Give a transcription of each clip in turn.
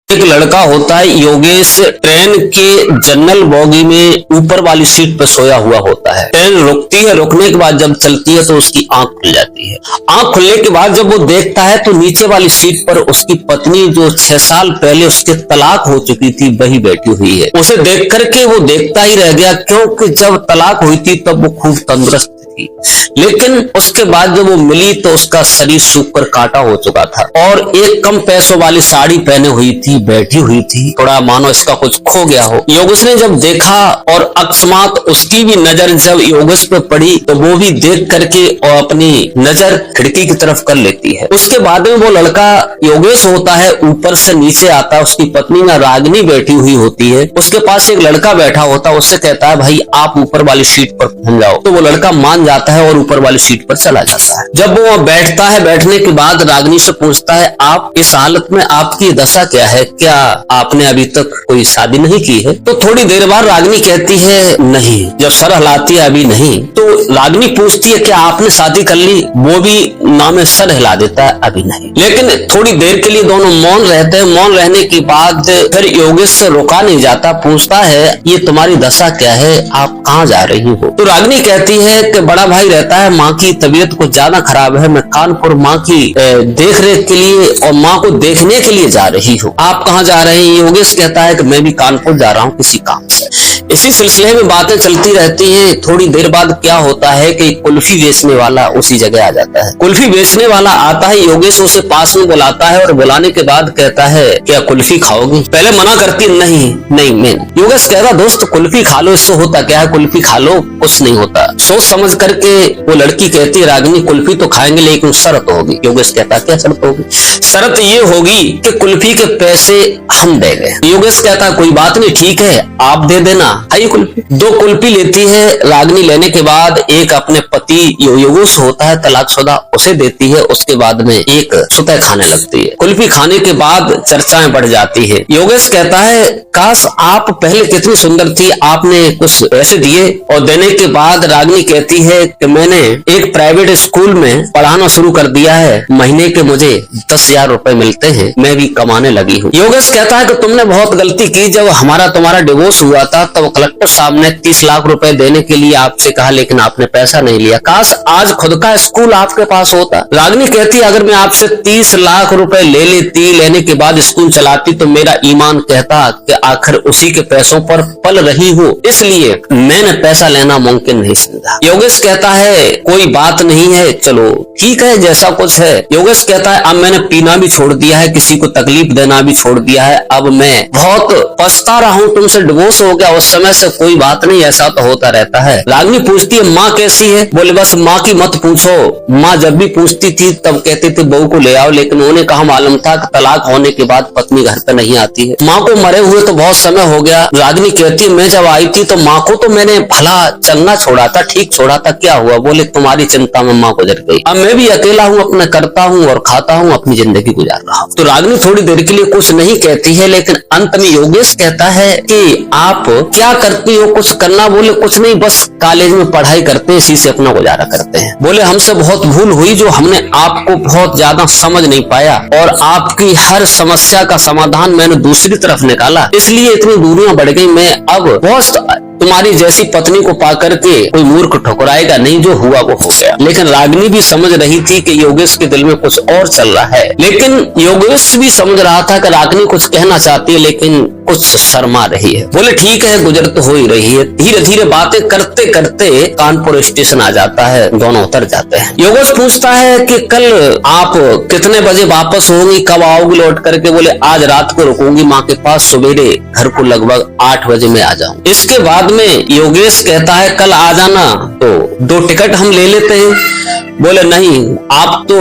एक लड़का होता है योगेश, ट्रेन के जनरल बोगी में ऊपर वाली सीट पर सोया हुआ होता है। ट्रेन रुकती है, रुकने के बाद जब चलती है तो उसकी आंख खुल जाती है। आंख खुलने के बाद जब वो देखता है तो नीचे वाली सीट पर उसकी पत्नी जो 6 साल पहले उसके तलाक हो चुकी थी वही बैठी हुई है। उसे देख करके वो देखता ही रह गया, क्योंकि जब तलाक हुई थी तब वो खूब तंदुरुस्त थी, लेकिन उसके बाद जब वो मिली तो उसका शरीर सूख कर काटा हो चुका था और एक कम पैसों वाली साड़ी पहने हुई थी, बैठी हुई थी, थोड़ा मानो इसका कुछ खो गया हो। योगेश ने जब देखा और अकस्मात उसकी भी नजर जब योगेश पे पड़ी तो वो भी देख करके और अपनी नजर खिड़की की तरफ कर लेती है। उसके बाद में वो लड़का योगेश होता है, ऊपर से नीचे आता है, उसकी पत्नी में रागिनी बैठी हुई होती है, उसके पास एक लड़का बैठा होता है, उससे कहता है भाई आप ऊपर वाली सीट पर पहुंच जाओ। तो वो लड़का मान जाता है और ऊपर वाली सीट पर चला जाता है। जब वो बैठता है, बैठने के बाद रागिनी से पूछता है आप इस हालत में आपकी दशा क्या है, क्या आपने अभी तक कोई शादी नहीं की है? तो थोड़ी देर बाद रागिनी कहती है नहीं। जब सर हिलाती है अभी नहीं, तो रागिनी पूछती है क्या आपने शादी कर ली? वो भी नाम सर हिला देता है अभी नहीं। लेकिन थोड़ी देर के लिए दोनों मौन रहते हैं। मौन रहने के बाद फिर योगेश से रोका नहीं जाता, पूछता है ये तुम्हारी दशा क्या है, आप कहाँ जा रही हो? तो रागिनी कहती है कि बड़ा भाई रहता है, माँ की तबीयत कुछ ज्यादा खराब है, मैं कानपुर माँ की देख रेख के लिए और माँ को देखने के लिए जा रही हूँ। आप कहाँ जा रहे हैं? योगेश कहता है कि मैं भी कानपुर जा रहा हूँ किसी काम से। इसी सिलसिले में बातें चलती रहती हैं। थोड़ी देर बाद क्या होता है कि कुल्फी बेचने वाला उसी जगह आ जाता है। कुल्फी बेचने वाला आता है, योगेश उसे पास में बुलाता है और बुलाने के बाद कहता है क्या कुल्फी खाओगी? पहले मना करती नहीं मैं। योगेश कहता दोस्त कुल्फी खा लो, इससे होता क्या है, कुल्फी खा लो कुछ नहीं होता। सोच समझ करके वो लड़की कहती है रागिनी कुल्फी तो खाएंगे लेकिन शर्त होगी। योगेश कहता क्या शर्त होगी? शर्त ये होगी कि कुल्फी के पैसे हम देंगे। योगेश कहता कोई बात नहीं, ठीक है आप दे देना। आइए कुल्फी। 2 कुल्फी लेती है रागिनी। लेने के बाद एक अपने पति योगेश होता है तलाकशुदा, उसे देती है। उसके बाद में एक सुतह खाने लगती है। कुल्फी खाने के बाद चर्चाएं बढ़ जाती है। योगेश कहता है काश आप पहले कितनी सुंदर थी, आपने कुछ पैसे दिए। और देने के बाद रागिनी कहती है कि मैंने एक प्राइवेट स्कूल में पढ़ाना शुरू कर दिया है, महीने के मुझे 10,000 रुपए मिलते हैं, मैं भी कमाने लगी हूँ। योगेश कहता है कि तुमने बहुत गलती की, जब तुम्हारा डिवोर्स हुआ था तब कलेक्टर साहब ने 30 लाख रुपए देने के लिए आपसे कहा, लेकिन आपने पैसा नहीं लिया। काश आज खुद का स्कूल आपके पास होता। रागिनी कहती अगर मैं आपसे 30 लाख रुपए ले लेती, लेने के बाद स्कूल चलाती, तो मेरा ईमान कहता कि आखिर उसी के पैसों पर पल रही हूँ, इसलिए मैंने पैसा लेना मुमकिन नहीं समझा। योगेश कहता है कोई बात नहीं है, चलो ठीक है जैसा कुछ है। योगेश कहता है अब मैंने पीना भी छोड़ दिया है, किसी को तकलीफ देना भी छोड़ दिया है, अब मैं बहुत पछता रहा हूँ, तुमसे डिवोर्स हो गया उस समय से, कोई बात नहीं ऐसा तो होता रहता है। रागिनी पूछती है माँ कैसी है? बोले बस माँ की मत पूछो, माँ जब भी पूछती थी तब कहती थी बहू को ले आओ, लेकिन उन्हें कहा मालूम था कि तलाक होने के बाद पत्नी घर पे नहीं आती है। माँ को मरे हुए तो बहुत समय हो गया। रागिनी कहती मैं जब आई थी तो माँ को तो मैंने भला चलना छोड़ा था, ठीक छोड़ा था, क्या हुआ? बोले तुम्हारी चिंता में माँ गुजर गई, अब मैं भी अकेला हूँ, अपना करता हूँ और खाता हूँ, अपनी जिंदगी गुजार रहा हूँ। तो रागिनी थोड़ी देर के लिए कुछ नहीं कहती है, लेकिन अंत में योगेश कहता है कि आप क्या करती हो? कुछ करना? बोले कुछ नहीं, बस कॉलेज में पढ़ाई करते हैं, इसी से अपना गुजारा करते हैं। बोले हमसे बहुत भूल हुई जो हमने आपको बहुत ज्यादा समझ नहीं पाया और आपकी हर समस्या का समाधान मैंने दूसरी तरफ निकाला, इसलिए इतनी दूरियां बढ़ गई। मैं अब बहुत तुम्हारी जैसी पत्नी को पाकर के कोई मूर्ख ठुकराएगा नहीं, जो हुआ वो हो गया। लेकिन रागिनी भी समझ रही थी कि योगेश के दिल में कुछ और चल रहा है, लेकिन योगेश भी समझ रहा था कि रागिनी कुछ कहना चाहती है लेकिन कुछ शर्मा रही है। बोले ठीक है गुजर तो हो ही रही है। धीरे धीरे बातें करते करते कानपुर स्टेशन आ जाता है, दोनों उतर जाते हैं। योगेश पूछता है कि कल आप कितने बजे वापस होंगी, कब आओगी लौट करके? बोले आज रात को रुकूंगी माँ के पास, सवेरे घर को लगभग 8 बजे में आ जाऊँ। इसके बाद में योगेश कहता है कल आ जाना, तो 2 टिकट हम ले लेते हैं। बोले नहीं आप तो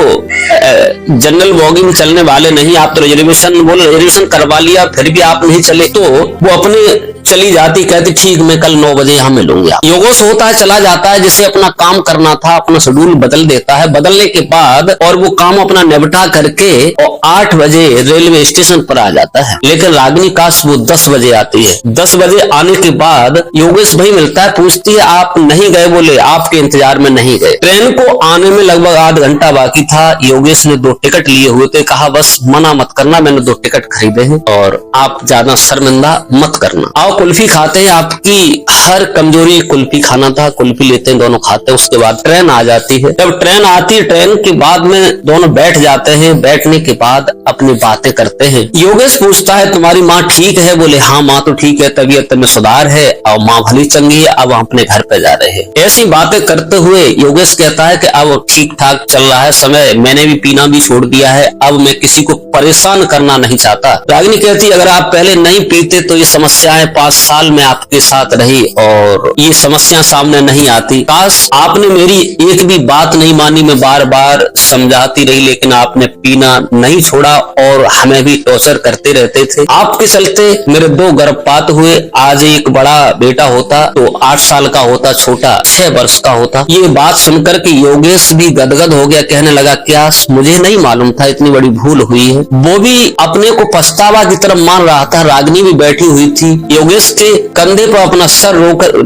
जनरल बोगी में चलने वाले नहीं, आप तो रिजर्वेशन, बोले रिजर्वेशन करवा लिया फिर भी आप नहीं चले। तो वो अपने चली जाती, कहती ठीक मैं कल 9 बजे यहाँ मिलूंगी। योगेश होता है चला जाता है, जिसे अपना काम करना था अपना शेड्यूल बदल देता है। बदलने के बाद और वो काम अपना निपटा करके और 8 बजे रेलवे स्टेशन पर आ जाता है। लेकिन रागिनी काश वो 10 बजे आती है। 10 बजे आने के बाद योगेश भाई मिलता है, पूछती है आप नहीं गए? बोले आपके इंतजार में नहीं गए। ट्रेन को आने होने में लगभग आध घंटा बाकी था। योगेश ने 2 टिकट लिए हुए थे। कहा बस मना मत करना, मैंने 2 टिकट खरीदे हैं और आप ज्यादा शर्मिंदा मत करना। आओ कुल्फी खाते हैं। आपकी हर कमजोरी कुल्फी खाना था। कुल्फी लेते हैं, दोनों खाते हैं। उसके बाद ट्रेन आ जाती है। जब ट्रेन आती है, ट्रेन के बाद में दोनों बैठ जाते हैं। बैठने के बाद अपनी बातें करते हैं। योगेश पूछता है तुम्हारी माँ ठीक है? बोले हाँ माँ तो ठीक है, तबीयत में सुधार है और माँ भली चंगी है, अब हम अपने घर पे जा रहे हैं। ऐसी बातें करते हुए योगेश कहता है कि अब ठीक ठाक चल रहा है समय, मैंने भी पीना भी छोड़ दिया है, अब मैं किसी को परेशान करना नहीं चाहता। रागिनी कहती अगर आप पहले नहीं पीते तो ये समस्याएं 5 साल में आपके साथ रही और ये समस्या सामने नहीं आती। काश आपने मेरी एक भी बात नहीं मानी, मैं बार बार समझाती रही लेकिन आपने पीना नहीं छोड़ा और हमें भी टॉर्चर करते रहते थे। आपके चलते मेरे 2 गर्भपात हुए। आज एक बड़ा बेटा होता तो 8 साल का होता, छोटा 6 वर्ष का होता। ये बात सुनकर के योगेश भी गदगद हो गया। कहने लगा क्या मुझे नहीं मालूम था इतनी बड़ी भूल हुई है। वो भी अपने को पछतावा की तरफ मान रहा था। रागिनी भी बैठी हुई थी। योगेश के कंधे पर अपना सर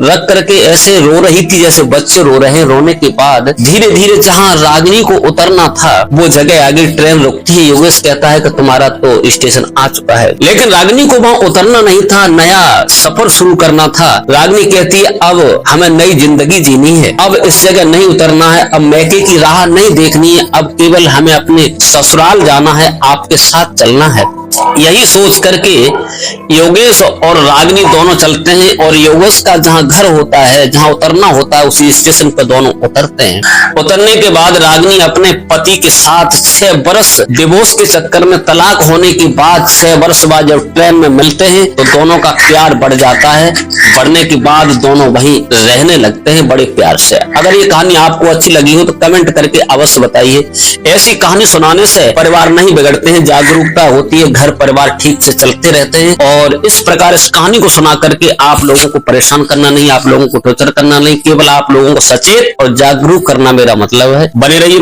रख करके ऐसे रो रही थी जैसे बच्चे रो रहे हैं। रोने के बाद धीरे धीरे जहाँ रागिनी को उतरना था वो जगह आगे ट्रेन रुकती है। योगेश कहता है कि तुम्हारा तो स्टेशन आ चुका है, लेकिन रागिनी को वहाँ उतरना नहीं था, नया सफर शुरू करना था। रागिनी कहती है अब हमें नई जिंदगी जीनी है, अब इस जगह नहीं उतरना है, अब मैके की राह नहीं देखनी है, अब केवल हमें अपने ससुराल जाना है, आपके साथ चलना है। यही सोच करके योगेश और रागिनी दोनों चलते हैं और योगेश का जहाँ घर होता है, जहाँ उतरना होता है, उसी स्टेशन पर दोनों उतरते हैं। उतरने के बाद रागिनी अपने पति के साथ 6 वर्ष डिवोर्स के चक्कर में तलाक होने के बाद 6 वर्ष बाद जब ट्रेन में मिलते हैं तो दोनों का प्यार बढ़ जाता है। बढ़ने के बाद दोनों वहीं रहने लगते हैं बड़े प्यार से। अगर ये कहानी आपको अच्छी लगी हो तो कमेंट करके अवश्य बताइए। ऐसी कहानी सुनाने से परिवार नहीं बिगड़ते हैं, जागरूकता होती है, घर परिवार ठीक से चलते रहते हैं। और इस प्रकार इस कहानी को सुना करके आप लोगों को परेशान करना नहीं, आप लोगों को टॉर्चर करना नहीं, केवल आप लोगों को सचेत और जागरूक करना मेरा मतलब है। बने रहिए।